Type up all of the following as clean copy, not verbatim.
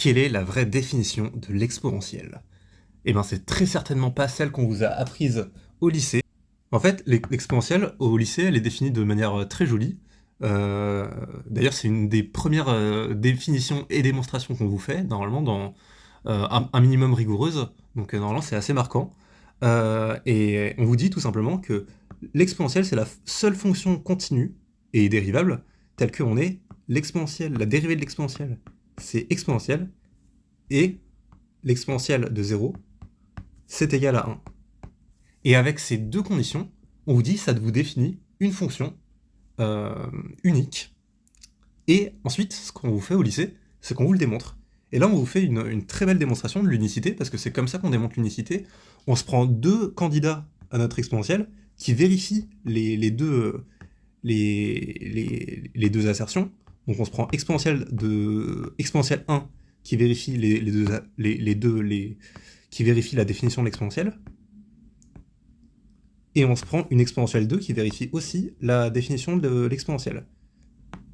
quelle est la vraie définition de l'exponentielle? Eh ben, c'est très certainement pas celle qu'on vous a apprise au lycée. En fait, l'exponentielle, au lycée, elle est définie de manière très jolie. Euh, D'ailleurs, c'est une des premières définitions et démonstrations qu'on vous fait, normalement, dans un minimum rigoureuse. Donc, normalement, c'est assez marquant. Et on vous dit tout simplement que l'exponentielle, c'est la seule fonction continue et dérivable telle qu'on est l'exponentielle, la dérivée de l'exponentielle. C'est exponentielle, et l'exponentielle de 0, c'est égal à 1. Et avec ces deux conditions, on vous dit ça vous définit une fonction unique. Et ensuite, ce qu'on vous fait au lycée, c'est qu'on vous le démontre. Et là, on vous fait une très belle démonstration de l'unicité, parce que c'est comme ça qu'on démontre l'unicité. On se prend deux candidats à notre exponentielle qui vérifient les deux assertions. Donc on se prend exponentielle 1 qui vérifie qui vérifie la définition de l'exponentielle, et on se prend une exponentielle 2 qui vérifie aussi la définition de l'exponentielle.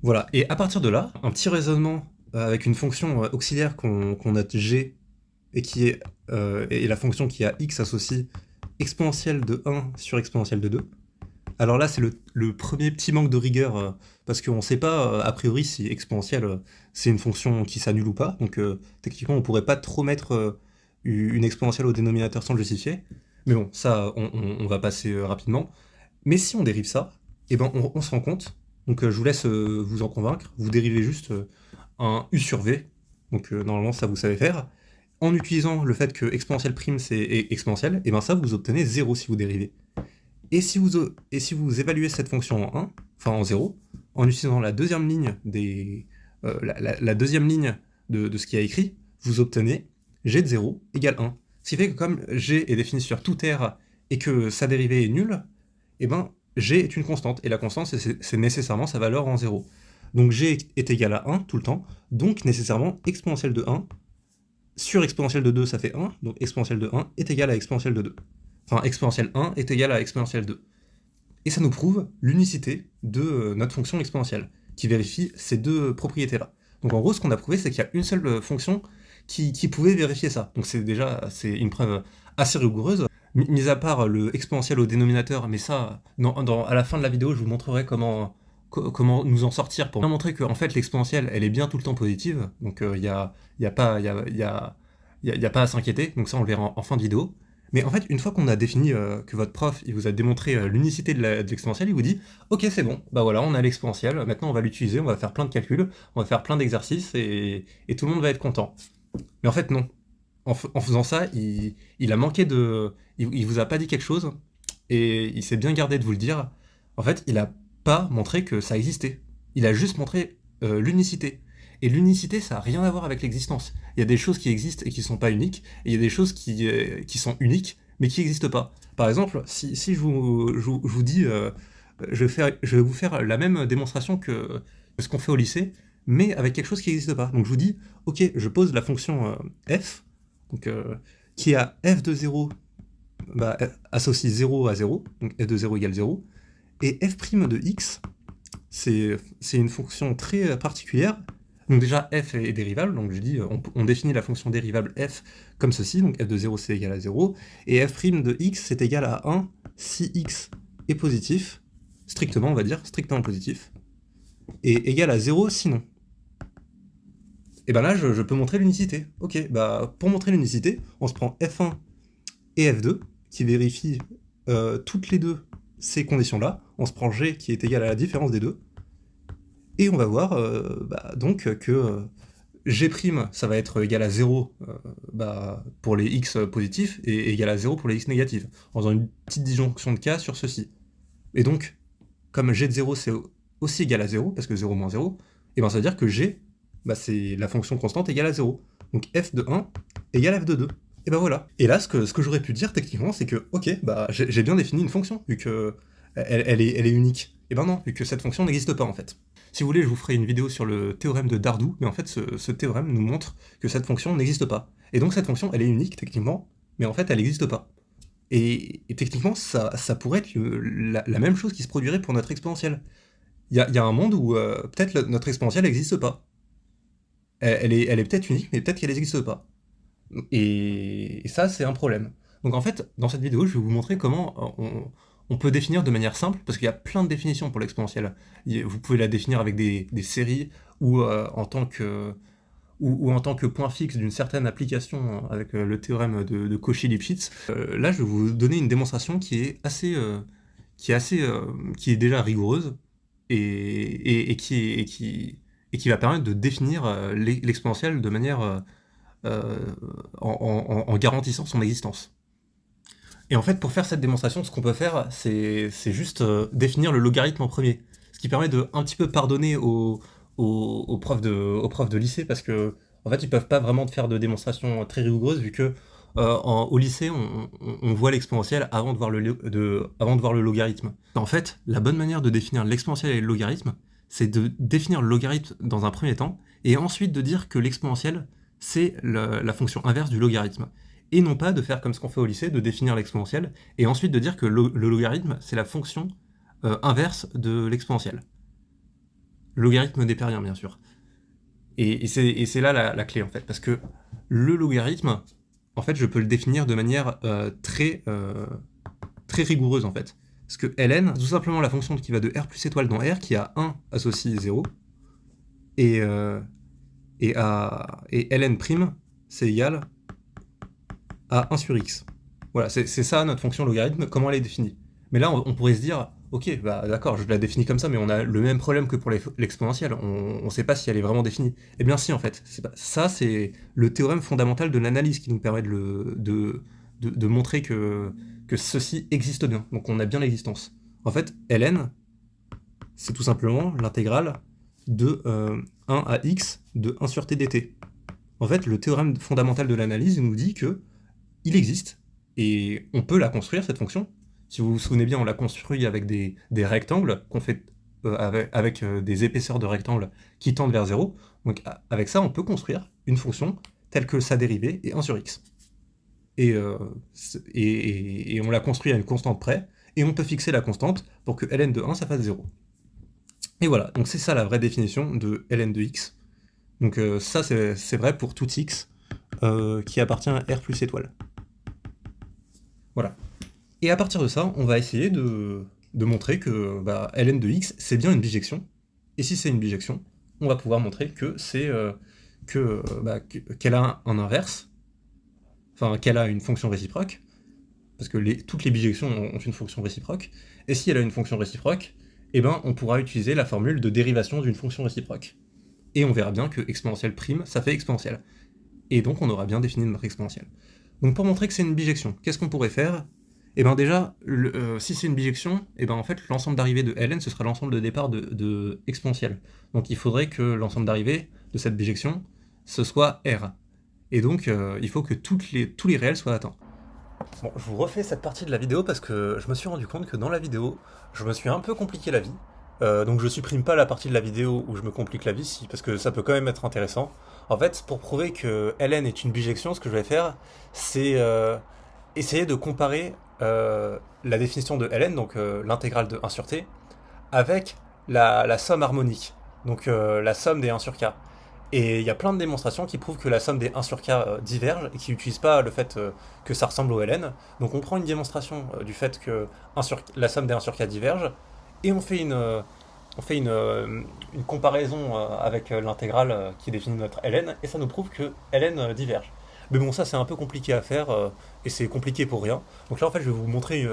Voilà, et à partir de là, un petit raisonnement avec une fonction auxiliaire qu'on note g, et qui est et la fonction qui a x associe exponentielle de 1 sur exponentielle de 2. Alors là, c'est le premier petit manque de rigueur, parce qu'on ne sait pas, a priori, si exponentielle, c'est une fonction qui s'annule ou pas, donc techniquement, on ne pourrait pas trop mettre une exponentielle au dénominateur sans le justifier, mais bon, ça, on va passer rapidement. Mais si on dérive ça, eh ben, on se rend compte, donc je vous laisse vous en convaincre, vous dérivez juste un u sur v, donc normalement, ça vous savez faire, en utilisant le fait que exponentielle prime, c'est exponentielle, et ben ça, vous obtenez 0 si vous dérivez. Et si vous évaluez cette fonction en 1, enfin en 0, en utilisant la deuxième ligne, la deuxième ligne de ce qu'il y a écrit, vous obtenez g de 0 égale 1. Ce qui fait que comme g est défini sur tout R et que sa dérivée est nulle, eh ben g est une constante, et la constante c'est nécessairement sa valeur en 0. Donc g est égal à 1 tout le temps, donc nécessairement exponentielle de 1 sur exponentielle de 2 ça fait 1, donc exponentielle de 1 est égal à exponentielle de 2. Enfin, exponentielle 1 est égal à exponentielle 2. Et ça nous prouve l'unicité de notre fonction exponentielle, qui vérifie ces deux propriétés-là. Donc en gros, ce qu'on a prouvé, c'est qu'il y a une seule fonction qui pouvait vérifier ça. Donc c'est une preuve assez rigoureuse. Mis à part le exponentiel au dénominateur, mais ça, à la fin de la vidéo, je vous montrerai comment nous en sortir pour bien montrer que en fait, l'exponentielle, elle est bien tout le temps positive. Donc il n'y a, y a, pas, y a pas à s'inquiéter. Donc ça, on le verra en fin de vidéo. Mais en fait, une fois qu'on a défini que votre prof il vous a démontré l'unicité de l'exponentielle, il vous dit ok, c'est bon, bah voilà, on a l'exponentielle, maintenant on va l'utiliser, on va faire plein de calculs, on va faire plein d'exercices et tout le monde va être content. Mais en fait, non. En faisant ça, il a manqué de. Il vous a pas dit quelque chose et il s'est bien gardé de vous le dire. En fait, il a pas montré que ça existait. Il a juste montré l'unicité. Et l'unicité, ça n'a rien à voir avec l'existence. Il y a des choses qui existent et qui ne sont pas uniques, et il y a des choses qui sont uniques, mais qui n'existent pas. Par exemple, si je vous dis, je vais vous faire la même démonstration que ce qu'on fait au lycée, mais avec quelque chose qui n'existe pas. Donc je vous dis, ok, je pose la fonction f, donc, qui a f de 0, bah, associe 0 à 0, donc f de 0 égale 0, et f' de x, c'est une fonction très particulière. Donc déjà, f est dérivable, donc je dis, on définit la fonction dérivable f comme ceci, donc f de 0 c'est égal à 0, et f' de x c'est égal à 1 si x est positif, strictement on va dire, strictement positif, et égal à 0 sinon. Et ben là, je peux montrer l'unicité. Ok, bah pour montrer l'unicité, on se prend f1 et f2, qui vérifient toutes les deux ces conditions-là, on se prend g qui est égal à la différence des deux, et on va voir donc que g', ça va être égal à 0 pour les x positifs et égal à 0 pour les x négatifs, en faisant une petite disjonction de cas sur ceci. Et donc, comme g de 0 c'est aussi égal à 0, parce que 0 moins 0, et ben ça veut dire que g, c'est la fonction constante égale à 0. Donc f de 1 égale f de 2. Et ben voilà. Et là, ce que j'aurais pu dire techniquement, c'est que, ok, j'ai bien défini une fonction, vu que elle est unique. Et ben non, vu que cette fonction n'existe pas en fait. Si vous voulez, je vous ferai une vidéo sur le théorème de Dardoux, mais en fait, ce théorème nous montre que cette fonction n'existe pas. Et donc cette fonction, elle est unique techniquement, mais en fait, elle n'existe pas. Et techniquement, ça pourrait être la même chose qui se produirait pour notre exponentielle. Il y a un monde où peut-être notre exponentielle n'existe pas. elle est peut-être unique, mais peut-être qu'elle n'existe pas. Et ça, c'est un problème. Donc en fait, dans cette vidéo, je vais vous montrer comment on peut définir de manière simple, parce qu'il y a plein de définitions pour l'exponentielle. Vous pouvez la définir avec des séries ou en tant que point fixe d'une certaine application avec le théorème de Cauchy-Lipschitz. Là, je vais vous donner une démonstration qui est déjà rigoureuse et qui va permettre de définir l'exponentielle de manière en garantissant son existence. Et en fait, pour faire cette démonstration, ce qu'on peut faire, c'est juste définir le logarithme en premier. Ce qui permet de un petit peu pardonner aux profs de lycée, parce que en fait, ils peuvent pas vraiment faire de démonstration très rigoureuse, vu que au lycée, on voit l'exponentielle avant de voir le logarithme. En fait, la bonne manière de définir l'exponentielle et le logarithme, c'est de définir le logarithme dans un premier temps, et ensuite de dire que l'exponentielle, c'est la fonction inverse du logarithme. Et non pas de faire comme ce qu'on fait au lycée, de définir l'exponentielle, et ensuite de dire que le logarithme, c'est la fonction inverse de l'exponentielle. Le logarithme n'est pas rien, bien sûr. Et c'est là la clé, en fait, parce que le logarithme, en fait, je peux le définir de manière très rigoureuse, en fait. Parce que ln, c'est tout simplement la fonction qui va de r plus étoile dans R, qui a 1 associé 0, et ln', c'est égal à 1 sur x. Voilà, c'est ça notre fonction logarithme, comment elle est définie. Mais là, on pourrait se dire, ok, bah d'accord, je la définis comme ça, mais on a le même problème que pour l'exponentielle, on ne sait pas si elle est vraiment définie. Eh bien si, en fait, ça c'est le théorème fondamental de l'analyse qui nous permet de montrer que ceci existe bien, donc on a bien l'existence. En fait, ln, c'est tout simplement l'intégrale de 1 à x de 1 sur t dt. En fait, le théorème fondamental de l'analyse nous dit que il existe, et on peut la construire, cette fonction. Si vous vous souvenez bien, on l'a construit avec des rectangles qu'on fait avec des épaisseurs de rectangles qui tendent vers 0. Donc avec ça, on peut construire une fonction telle que sa dérivée est 1 sur x. Et on l'a construit à une constante près, et on peut fixer la constante pour que ln de 1, ça fasse 0. Et voilà, donc c'est ça la vraie définition de ln de x. Donc ça, c'est vrai pour tout x qui appartient à r plus étoile. Voilà. Et à partir de ça, on va essayer de montrer que ln de x, c'est bien une bijection. Et si c'est une bijection, on va pouvoir montrer que qu'elle a un inverse, enfin qu'elle a une fonction réciproque, parce que toutes les bijections ont une fonction réciproque. Et si elle a une fonction réciproque, eh ben, on pourra utiliser la formule de dérivation d'une fonction réciproque. Et on verra bien que exponentielle prime, ça fait exponentielle. Et donc on aura bien défini notre exponentielle. Donc pour montrer que c'est une bijection, qu'est-ce qu'on pourrait faire? Et bien déjà, si c'est une bijection, et ben en fait l'ensemble d'arrivée de ln, ce sera l'ensemble de départ de exponentielle. Donc il faudrait que l'ensemble d'arrivée de cette bijection, ce soit r. Et donc il faut que tous les réels soient atteints. Bon, je vous refais cette partie de la vidéo parce que je me suis rendu compte que dans la vidéo, je me suis un peu compliqué la vie. Donc je supprime pas la partie de la vidéo où je me complique la vie, parce que ça peut quand même être intéressant. En fait, pour prouver que ln est une bijection, ce que je vais faire, c'est essayer de comparer la définition de ln, donc l'intégrale de 1 sur t, avec la somme harmonique, donc la somme des 1 sur k. Et il y a plein de démonstrations qui prouvent que la somme des 1 sur k diverge et qui n'utilisent pas le fait que ça ressemble au ln. Donc on prend une démonstration du fait que la somme des 1 sur k diverge, et on fait une comparaison avec l'intégrale qui définit notre ln, et ça nous prouve que ln diverge. Mais bon, ça c'est un peu compliqué à faire, et c'est compliqué pour rien. Donc là en fait je vais vous montrer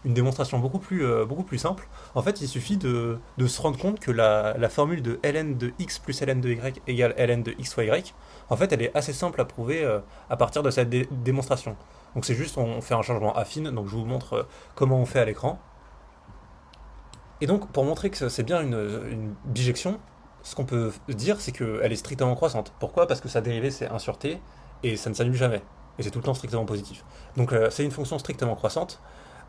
une démonstration beaucoup plus simple. En fait il suffit de se rendre compte que la formule de ln de x plus ln de y égale ln de x fois y, en fait elle est assez simple à prouver à partir de cette démonstration. Donc c'est juste, on fait un changement affine, donc je vous montre comment on fait à l'écran. Et donc, pour montrer que c'est bien une bijection, ce qu'on peut dire, c'est qu'elle est strictement croissante. Pourquoi? Parce que sa dérivée, c'est 1 sur t, et ça ne s'annule jamais. Et c'est tout le temps strictement positif. Donc, c'est une fonction strictement croissante.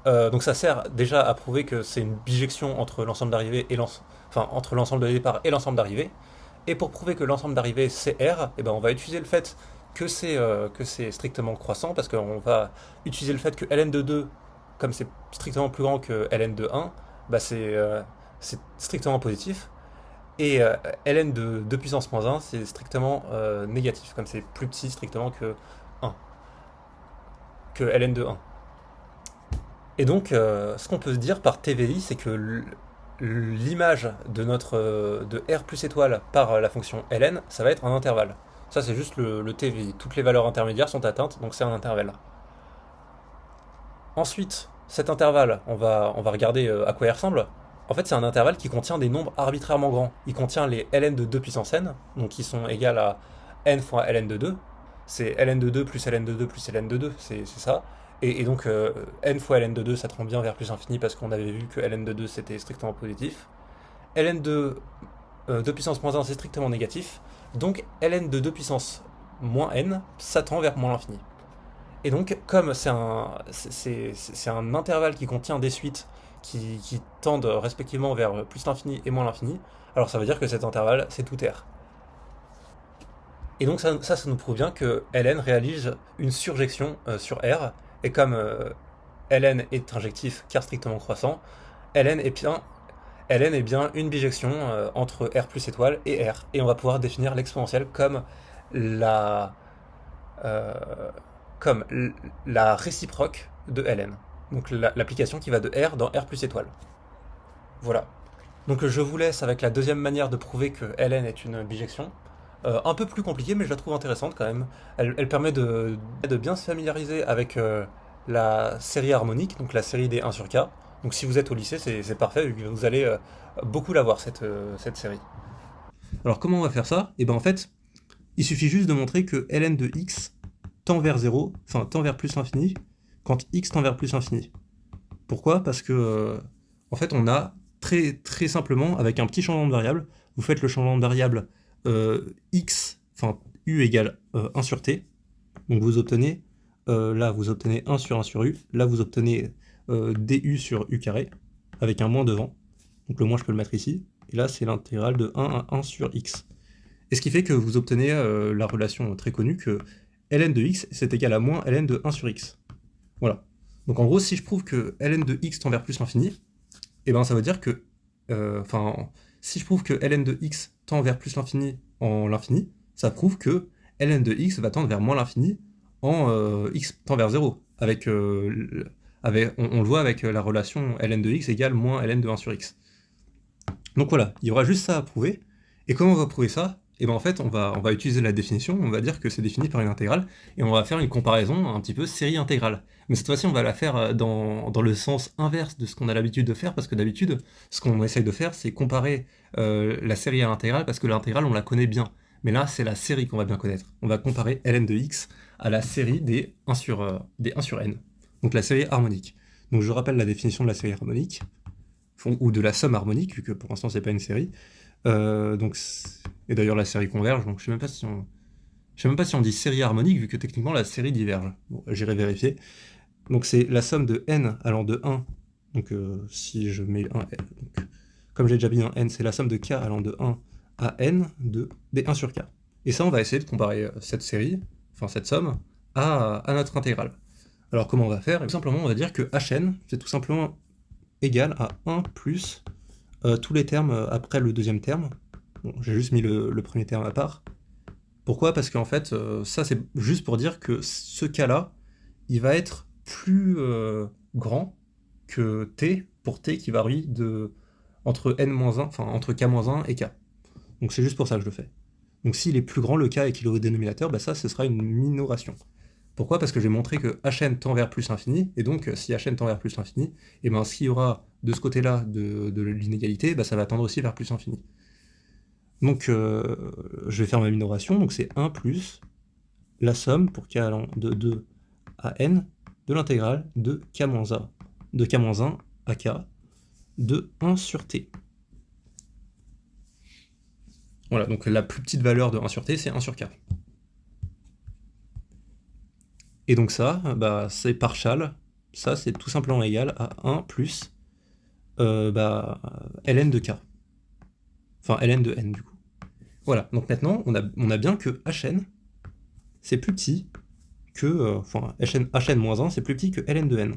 Donc, ça sert déjà à prouver que c'est une bijection entre l'ensemble d'arrivée et entre l'ensemble de départ et l'ensemble d'arrivée. Et pour prouver que l'ensemble d'arrivée, c'est R, et ben on va utiliser le fait que c'est strictement croissant, parce qu'on va utiliser le fait que ln de 2, comme c'est strictement plus grand que ln de 1, bah c'est strictement positif. Et ln de 2 puissance moins 1, c'est strictement négatif, comme c'est plus petit strictement que 1, que ln de 1. Et donc, ce qu'on peut se dire par TVI, c'est que l'image de de R plus étoile par la fonction ln, ça va être un intervalle. Ça, c'est juste le TVI. Toutes les valeurs intermédiaires sont atteintes, donc c'est un intervalle. Ensuite, cet intervalle, on va regarder à quoi il ressemble. En fait, c'est un intervalle qui contient des nombres arbitrairement grands. Il contient les ln de 2 puissance n, donc qui sont égales à n fois ln de 2. C'est ln de 2 plus ln de 2 plus ln de 2, c'est ça. Et donc, n fois ln de 2, ça tend bien vers plus infini parce qu'on avait vu que ln de 2, c'était strictement positif. Ln de 2 puissance moins 1, c'est strictement négatif. Donc, ln de 2 puissance moins n, ça tend vers moins l'infini. Et donc, comme c'est un intervalle qui contient des suites qui tendent respectivement vers plus l'infini et moins l'infini, alors ça veut dire que cet intervalle, c'est tout R. Et donc ça nous prouve bien que ln réalise une surjection sur R, et comme ln est injectif car strictement croissant, ln est bien une bijection entre R plus étoile et R. Et on va pouvoir définir l'exponentielle la, euh, comme la réciproque de ln. Donc l'application qui va de R dans R plus étoile. Voilà. Donc je vous laisse avec la deuxième manière de prouver que ln est une bijection. Un peu plus compliquée, mais je la trouve intéressante quand même. Elle permet de bien se familiariser avec la série harmonique, donc la série des 1 sur k. Donc si vous êtes au lycée, c'est parfait, vu que vous allez beaucoup la voir, cette série. Alors comment on va faire ça? Et ben en fait, il suffit juste de montrer que ln de x tend vers 0, enfin tend vers plus l'infini, quand x tend vers plus l'infini. Pourquoi? Parce que, en fait, on a très simplement, avec un petit changement de variable, vous faites le changement de variable x, enfin u égale 1 sur t, donc vous obtenez, là vous obtenez 1 sur 1 sur u, là vous obtenez du sur u carré, avec un moins devant, donc le moins je peux le mettre ici, et là c'est l'intégrale de 1 à 1 sur x. Et ce qui fait que vous obtenez la relation très connue que ln de x c'est égal à moins ln de 1 sur x. Voilà. Donc en gros, si je prouve que ln de x tend vers plus l'infini, et ben ça veut dire que, si je prouve que ln de x tend vers plus l'infini en l'infini, ça prouve que ln de x va tendre vers moins l'infini en x tend vers 0. On le voit avec la relation ln de x égale moins ln de 1 sur x. Donc voilà, il y aura juste ça à prouver. Et comment on va prouver ça? Et ben en fait, on va utiliser la définition, on va dire que c'est défini par une intégrale, et on va faire une comparaison un petit peu série intégrale. Mais cette fois-ci, on va la faire dans le sens inverse de ce qu'on a l'habitude de faire, parce que d'habitude, ce qu'on essaye de faire, c'est comparer la série à l'intégrale, parce que l'intégrale, on la connaît bien. Mais là, c'est la série qu'on va bien connaître. On va comparer ln de x à la série des 1 sur n, donc la série harmonique. Donc je rappelle la définition de la série harmonique, ou de la somme harmonique, vu que pour l'instant, c'est pas une série. Et d'ailleurs la série converge, donc je sais même pas si on dit série harmonique, vu que techniquement la série diverge. Bon, j'irai vérifier. Donc c'est la somme de n allant de 1, donc si je mets un n, donc, comme j'ai déjà mis un n, c'est la somme de k allant de 1 à n des 1 sur k. Et ça, on va essayer de comparer cette série, enfin cette somme, à notre intégrale. Alors comment on va faire? Tout simplement, on va dire que hn, c'est tout simplement égal à 1 plus tous les termes après le deuxième terme. Bon, j'ai juste mis le premier terme à part. Pourquoi? Parce qu'en fait, ça c'est juste pour dire que ce cas-là, il va être plus grand que t, pour t qui varie entre n-1, enfin entre k-1 et k. Donc c'est juste pour ça que je le fais. Donc s'il est plus grand le k et qu'il est au dénominateur, bah ça ce sera une minoration. Pourquoi? Parce que j'ai montré que hn tend vers plus l'infini, et donc si hn tend vers plus l'infini, et ben ce qu'il y aura de ce côté-là de l'inégalité, bah, ça va tendre aussi vers plus l'infini. Donc je vais faire ma minoration, donc c'est 1 plus la somme pour k allant de 2 à n de l'intégrale de k-1 à k de 1 sur t. Voilà, donc la plus petite valeur de 1 sur t, c'est 1 sur k. Et donc ça, bah, c'est partial, ça c'est tout simplement égal à 1 plus ln de k. Enfin ln de n du coup. Voilà, donc maintenant on a bien que hn c'est plus petit que, hn-1 c'est plus petit que ln de n.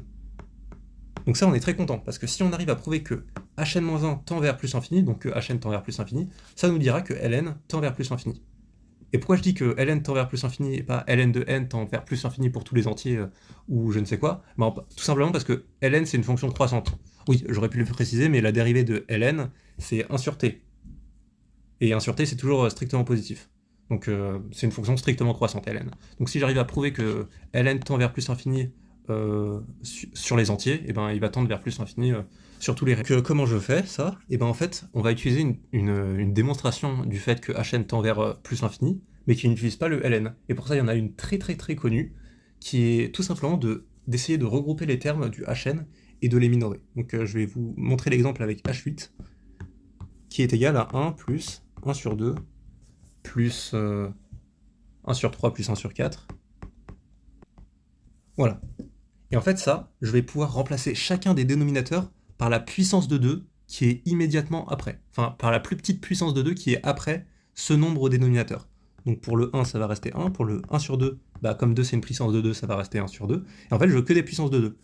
Donc ça, on est très content, parce que si on arrive à prouver que Hn-1 tend vers plus infini, donc que Hn tend vers plus infini, ça nous dira que Ln tend vers plus infini. Et pourquoi je dis que Ln tend vers plus infini et pas Ln de n tend vers plus infini pour tous les entiers ou je ne sais quoi? Tout simplement parce que Ln c'est une fonction croissante. Oui, j'aurais pu le préciser, mais la dérivée de Ln c'est 1 sur t. Et 1 sur t c'est toujours strictement positif. Donc c'est une fonction strictement croissante, Ln. Donc si j'arrive à prouver que Ln tend vers plus infini sur les entiers, et ben il va tendre vers plus infini sur tous les raies. Comment je fais ça? Et ben en fait, on va utiliser une démonstration du fait que Hn tend vers plus infini, mais qui n'utilise pas le Ln. Et pour ça, il y en a une très très très connue, qui est tout simplement d'essayer de regrouper les termes du Hn et de les minorer. Donc je vais vous montrer l'exemple avec H8, qui est égal à 1 plus 1 sur 2 plus 1 sur 3 plus 1 sur 4. Voilà. Et en fait, ça, je vais pouvoir remplacer chacun des dénominateurs par la puissance de 2 qui est immédiatement après. Enfin, par la plus petite puissance de 2 qui est après ce nombre au dénominateur. Donc pour le 1, ça va rester 1. Pour le 1 sur 2, bah, comme 2 c'est une puissance de 2, ça va rester 1 sur 2. Et en fait, je veux que des puissances de 2.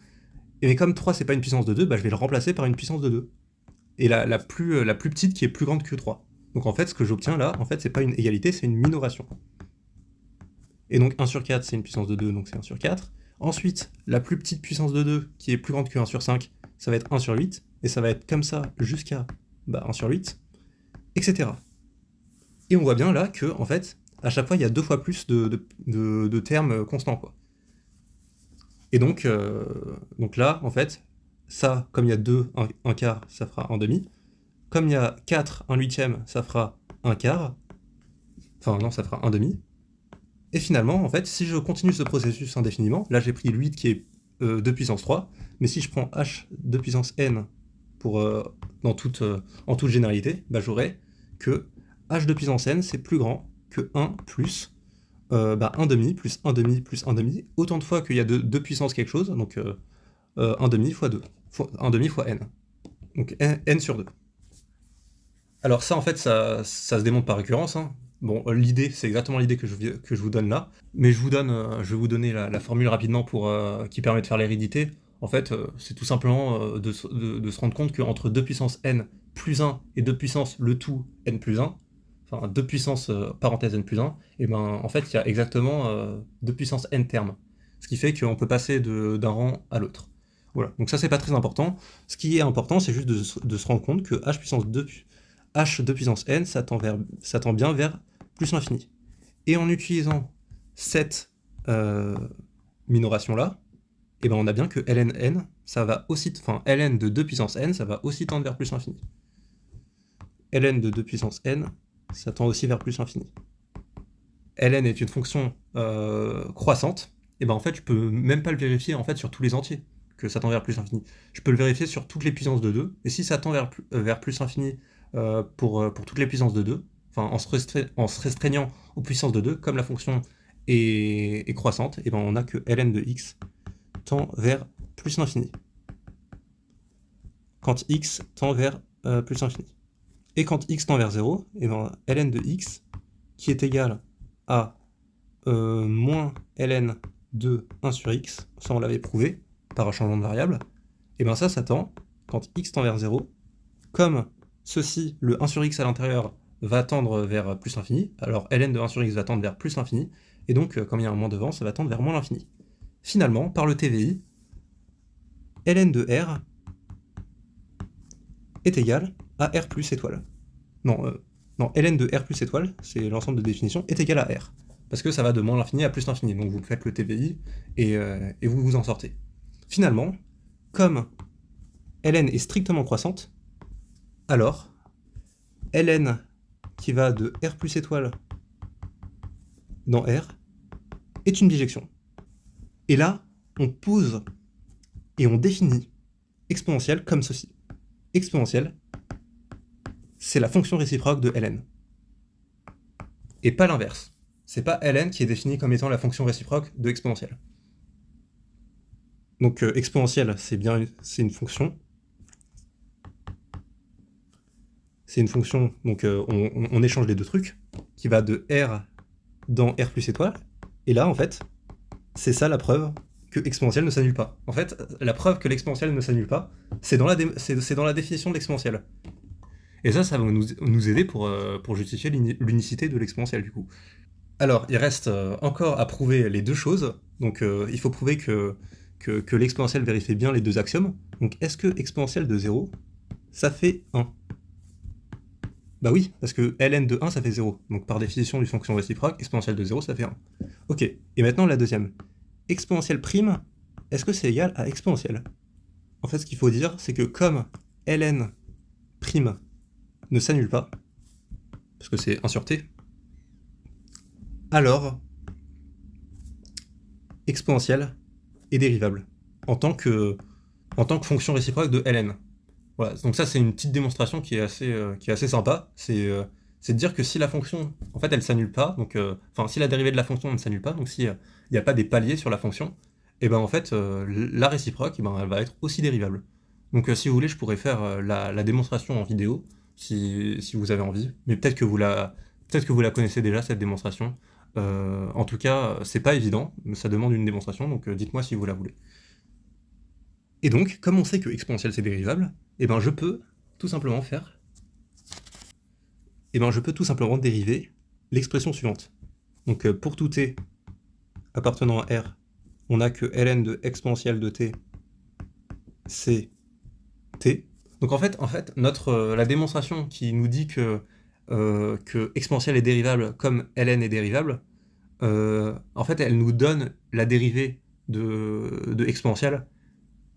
Et comme 3 c'est pas une puissance de 2, bah, je vais le remplacer par une puissance de 2. Et la plus petite qui est plus grande que 3. Donc en fait, ce que j'obtiens là, en fait, c'est pas une égalité, c'est une minoration. Et donc 1 sur 4, c'est une puissance de 2, donc c'est 1 sur 4. Ensuite, la plus petite puissance de 2, qui est plus grande que 1 sur 5, ça va être 1 sur 8, et ça va être comme ça jusqu'à 1 sur 8, etc. Et on voit bien là que, en fait, à chaque fois, il y a 2 fois plus de termes constants, quoi. Et donc là, en fait, ça, comme il y a 2, 1 quart, ça fera 1 demi. Comme il y a 4, 1 huitième, ça fera 1 quart. Enfin, non, ça fera 1 demi. Et finalement, en fait, si je continue ce processus indéfiniment, là j'ai pris le 8 qui est 2 puissance 3, mais si je prends h 2 puissance n pour, en toute généralité, bah, j'aurai que h 2 puissance n c'est plus grand que 1 plus 1 demi plus 1 demi plus 1 demi, autant de fois qu'il y a 2 puissance quelque chose, donc 1 demi fois 2, 1 demi fois n. Donc n sur 2. Alors ça, en fait, ça se démontre par récurrence, hein. Bon, l'idée, c'est exactement l'idée que je vous donne là, mais je vais vous donner la formule rapidement qui permet de faire l'hérédité. En fait, c'est tout simplement de se rendre compte qu'entre 2 puissance n plus 1 et 2 puissance le tout n plus 1, enfin 2 puissance parenthèse n plus 1, et ben en fait, il y a exactement 2 puissance n termes, ce qui fait qu'on peut passer d'un rang à l'autre. Voilà, donc ça c'est pas très important. Ce qui est important, c'est juste de se rendre compte que h puissance 2 puissance n, ça tend bien vers plus l'infini. Et en utilisant cette minoration-là, et ben on a bien que ln n, ça va aussi, enfin ln de 2 puissance n, ça va aussi tendre vers plus l'infini. Ln de 2 puissance n, ça tend aussi vers plus l'infini. Ln est une fonction croissante, et ben en fait je peux même pas le vérifier en fait sur tous les entiers que ça tend vers plus l'infini. Je peux le vérifier sur toutes les puissances de 2, et si ça tend vers plus l'infini pour toutes les puissances de 2, enfin en se restreignant aux puissances de 2, comme la fonction est croissante, et ben on a que ln de x tend vers plus l'infini. Quand x tend vers plus l'infini. Et quand x tend vers 0, et ben ln de x, qui est égal à moins ln de 1 sur x, ça on l'avait prouvé par un changement de variable, et ben ça tend, quand x tend vers 0, comme ceci, le 1 sur x à l'intérieur va tendre vers plus l'infini, alors ln de 1 sur x va tendre vers plus l'infini, et donc comme il y a un moins devant, ça va tendre vers moins l'infini. Finalement, par le TVI, ln de r est égal à r plus étoile. Non, ln de r plus étoile, c'est l'ensemble de définitions, est égal à r. Parce que ça va de moins l'infini à plus l'infini, donc vous faites le TVI et vous vous en sortez. Finalement, comme ln est strictement croissante, alors ln qui va de r plus étoile dans r est une bijection. Et là, on pose et on définit exponentielle comme ceci. Exponentielle, c'est la fonction réciproque de ln. Et pas l'inverse. C'est pas ln qui est défini comme étant la fonction réciproque de exponentielle. Donc exponentielle, c'est une fonction. C'est une fonction, donc on échange les deux trucs, qui va de r dans r plus étoile. Et là, en fait, c'est ça la preuve que exponentielle ne s'annule pas. En fait, la preuve que l'exponentielle ne s'annule pas, c'est dans, c'est dans la définition de l'exponentielle. Et ça va nous aider pour justifier l'unicité de l'exponentielle, du coup. Alors, il reste encore à prouver les deux choses. Donc, il faut prouver que l'exponentielle vérifie bien les deux axiomes. Donc, est-ce que exponentielle de 0, ça fait 1? Bah oui, parce que ln de 1, ça fait 0. Donc, par définition d'une fonction réciproque, exponentielle de 0, ça fait 1. Ok, et maintenant la deuxième. Exponentielle prime, est-ce que c'est égal à exponentielle? En fait, ce qu'il faut dire, c'est que comme ln prime ne s'annule pas, parce que c'est 1 sur t, alors exponentielle est dérivable en tant que fonction réciproque de ln. Voilà, donc ça c'est une petite démonstration qui est assez sympa. C'est de dire que si la fonction, en fait, elle s'annule pas, donc si la dérivée de la fonction ne s'annule pas, donc s'il n'y a pas des paliers sur la fonction, et ben en fait la réciproque, eh ben, elle va être aussi dérivable. Donc si vous voulez, je pourrais faire la démonstration en vidéo si vous avez envie, mais peut-être que vous la connaissez déjà cette démonstration. En tout cas, c'est pas évident, ça demande une démonstration, donc dites-moi si vous la voulez. Et donc, comme on sait que exponentielle c'est dérivable, eh ben je peux tout simplement dériver l'expression suivante. Donc pour tout t appartenant à R, on a que ln de exponentielle de t, c'est t. Donc en fait la démonstration qui nous dit que exponentielle est dérivable comme ln est dérivable, en fait elle nous donne la dérivée de exponentielle,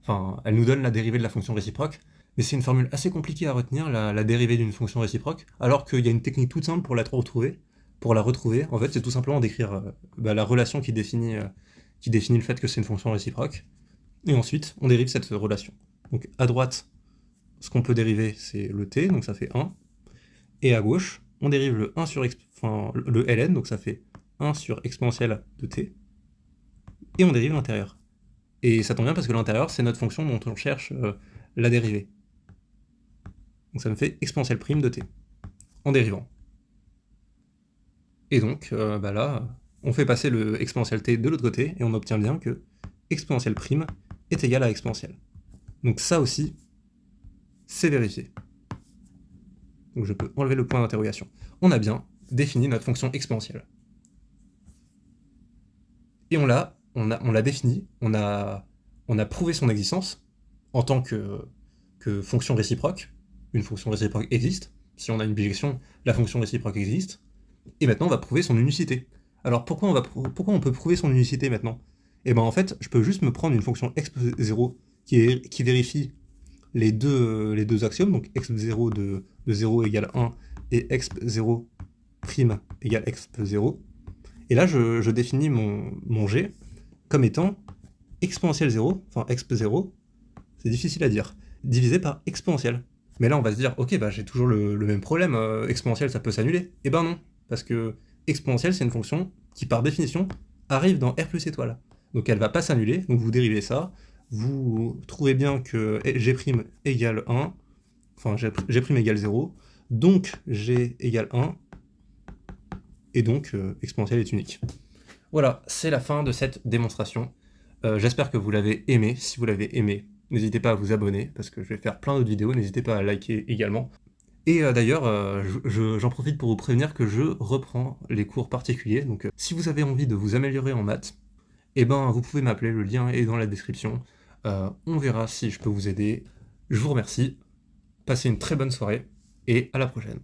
enfin elle nous donne la dérivée de la fonction réciproque, mais c'est une formule assez compliquée à retenir, la dérivée d'une fonction réciproque, alors qu'il y a une technique toute simple pour la retrouver. En fait, c'est tout simplement d'écrire la relation qui définit le fait que c'est une fonction réciproque, et ensuite, on dérive cette relation. Donc à droite, ce qu'on peut dériver, c'est le t, donc ça fait 1, et à gauche, on dérive le 1 sur le ln, donc ça fait 1 sur exponentielle de t, et on dérive l'intérieur. Et ça tombe bien parce que l'intérieur, c'est notre fonction dont on cherche la dérivée. Donc ça me fait exponentielle prime de t, en dérivant. Et donc, là, on fait passer le exponentielle t de l'autre côté, et on obtient bien que exponentielle prime est égale à exponentielle. Donc ça aussi, c'est vérifié. Donc je peux enlever le point d'interrogation. On a bien défini notre fonction exponentielle. Et on l'a défini, on a prouvé son existence en tant que fonction réciproque. Une fonction réciproque existe. Si on a une bijection, la fonction réciproque existe. Et maintenant, on va prouver son unicité. Alors pourquoi on peut prouver son unicité maintenant? Et ben en fait, je peux juste me prendre une fonction exp0 qui vérifie les deux axiomes, donc exp0 de 0 égale 1 et exp0 prime égale exp0. Et là, je définis mon g comme étant exponentielle 0, enfin exp0, c'est difficile à dire, divisé par exponentielle. Mais là, on va se dire, ok, j'ai toujours le même problème, exponentielle, ça peut s'annuler. Eh ben non, parce que exponentielle, c'est une fonction qui, par définition, arrive dans R plus étoile. Donc elle va pas s'annuler, donc vous dérivez ça, vous trouvez bien que g' égale 1, enfin g' égale 0, donc g égale 1, et donc exponentielle est unique. Voilà, c'est la fin de cette démonstration. J'espère que vous l'avez aimé. Si vous l'avez aimé, n'hésitez pas à vous abonner, parce que je vais faire plein d'autres vidéos, n'hésitez pas à liker également. Et d'ailleurs, j'en profite pour vous prévenir que je reprends les cours particuliers, donc si vous avez envie de vous améliorer en maths, eh ben vous pouvez m'appeler, le lien est dans la description. On verra si je peux vous aider. Je vous remercie, passez une très bonne soirée, et à la prochaine.